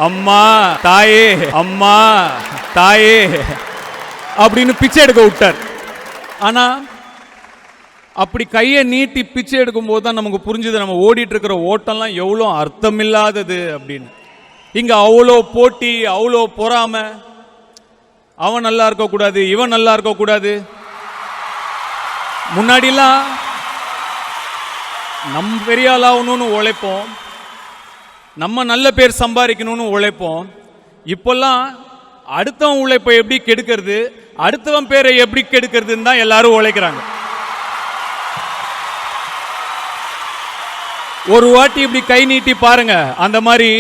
அம்மா தாயே அம்மா தாயே அப்படின்னு பிச்சை எடுக்க விட்டார். ஆனா அப்படி கையை நீட்டி பிச்சை எடுக்கும் போது தான் நமக்கு புரிஞ்சுது நம்ம ஓடிட்டு இருக்கிற ஓட்டம்லாம் எவ்வளோ அர்த்தமில்லாதது அப்படின்னு. இங்க அவ்வளோ போட்டி, அவ்வளோ பொறாம, அவன் நல்லா இருக்க கூடாது, இவன் நல்லா இருக்க கூடாது. முன்னாடிலாம் நம்ம பெரிய ஆளாகணும்னு உழைப்போம், நம்ம நல்ல பேர் சம்பாதிக்கணும்னு உழைப்போம். இப்பெல்லாம் அடுத்தவன் உழைப்பை எப்படி கெடுக்கிறது, அடுத்தவன் பேரை எப்படி கெடுக்கிறதுன்னு தான் எல்லாரும் உழைக்கிறாங்க. ஒரு வாட்டி இப்படி கை நீட்டி பாருங்க. அந்த மாதிரி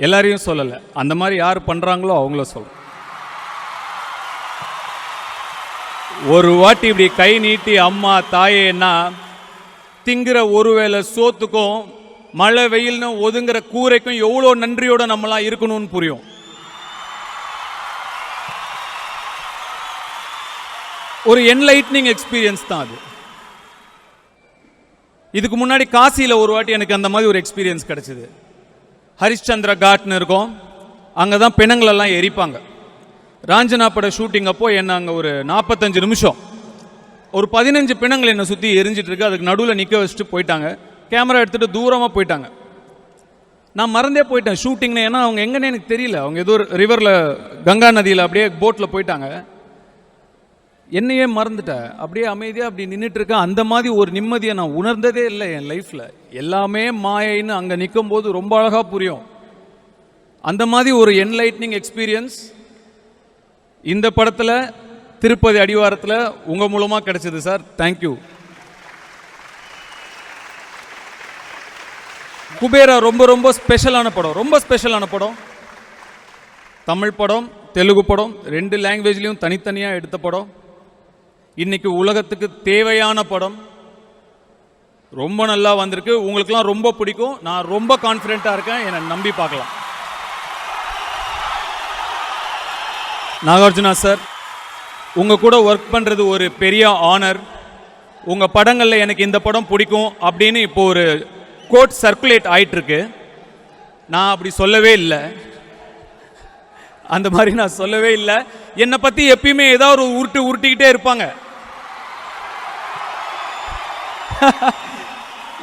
எல்லாரையும் சொல்லல, அந்த மாதிரி யார் பண்றாங்களோ அவங்கள சொல்ல. ஒரு வாட்டி இப்படி கை நீட்டி அம்மா தாயேன்னா திங்கிற ஒருவேளை சோத்துக்கும் மழை வெயில்னு ஒதுங்குற கூரைக்கும் எவ்வளோ நன்றியோட நம்மளாம் இருக்கணும்னு புரியும். ஒரு என்லைட்னிங் எக்ஸ்பீரியன்ஸ் தான் அது. இதுக்கு முன்னாடி காசியில் ஒரு வாட்டி எனக்கு அந்த மாதிரி ஒரு எக்ஸ்பீரியன்ஸ் கிடைச்சிது. ஹரிஷ்சந்திர காட்னு இருக்கும், அங்கே தான் பிணங்களெல்லாம் எரிப்பாங்க. ராஞ்சனா பட ஷூட்டிங் அப்போ என்ன அங்கே ஒரு 45 நிமிஷம் ஒரு 15 பிணங்கள் என்னை சுற்றி எரிஞ்சிட்டு இருக்கு. அதுக்கு நடுவில் நிற்க வச்சுட்டு போயிட்டாங்க, கேமரா எடுத்துகிட்டு தூரமாக போயிட்டாங்க. நான் மறந்தே போயிட்டேன் ஷூட்டிங்னு, ஏன்னா அவங்க எங்கன்னு எனக்கு தெரியல. அவங்க ஏதோ ஒரு ரிவரில் கங்கா நதியில் அப்படியே போட்டில் போயிட்டாங்க. என்னையே மறந்துட்டேன், அப்படியே அமைதியாக அப்படி நின்றுட்டு இருக்கேன். அந்த மாதிரி ஒரு நிம்மதியை நான் உணர்ந்ததே இல்லை என் லைஃப்பில். எல்லாமே மாயைன்னு அங்கே நிற்கும் போது ரொம்ப அழகாக புரியும். அந்த மாதிரி ஒரு என்லைட்னிங் எக்ஸ்பீரியன்ஸ் இந்த படத்தில் திருப்பதி அடிவாரத்தில் உங்கள் மூலமாக கிடைச்சது சார். தேங்க்யூ. குபேரா ரொம்ப ரொம்ப ஸ்பெஷலான படம், ரொம்ப ஸ்பெஷலான படம். தமிழ் படம், தெலுங்கு படம், 2 லாங்குவேஜ்லேயும் தனித்தனியாக எடுத்த படம். இன்னைக்கு உலகத்துக்கு தேவையான படம். ரொம்ப நல்லா வந்திருக்கு, உங்களுக்குலாம் ரொம்ப பிடிக்கும். நான் ரொம்ப கான்ஃபிடென்ட்டாக இருக்கேன், என்னை நம்பி பார்க்கலாம். நாகார்ஜுனா சார், உங்கள் கூட ஒர்க் பண்ணுறது ஒரு பெரிய ஆனர். உங்கள் படங்களில் எனக்கு இந்த படம் பிடிக்கும் அப்படின்னு இப்போ ஒரு கோட் சர்க்குலேட் ஆயிட்டுருக்கு. நான் அப்படி சொல்லவே இல்லை, அந்த மாதிரி நான் சொல்லவே இல்லை. என்னை பற்றி எப்பயுமே ஏதாவது ஒரு உருட்டிக்கிட்டே இருப்பாங்க.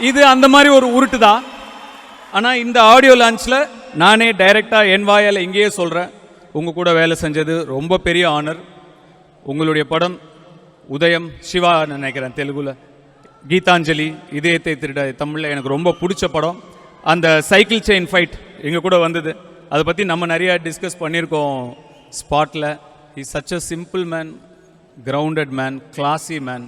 இது அந்த மாதிரி ஒரு உருட்டு தான். ஆனால் இந்த ஆடியோ லான்ச்சில் நானே டைரெக்டாக என் வாயால் இங்கேயே சொல்கிறேன், உங்கள் கூட வேலை செஞ்சது ரொம்ப பெரிய ஆனர். உங்களுடைய படம் உதயம், சிவா நினைக்கிறேன் தெலுங்குல, கீதாஞ்சலி, இதயத்தை திருட தமிழில் எனக்கு ரொம்ப பிடிச்ச படம். அந்த சைக்கிள் செயின் ஃபைட் எங்கள் கூட வந்தது, அதை பற்றி நம்ம நிறையா டிஸ்கஸ் பண்ணியிருக்கோம் ஸ்பாட்டில். Is such a simple man, grounded man, classy man.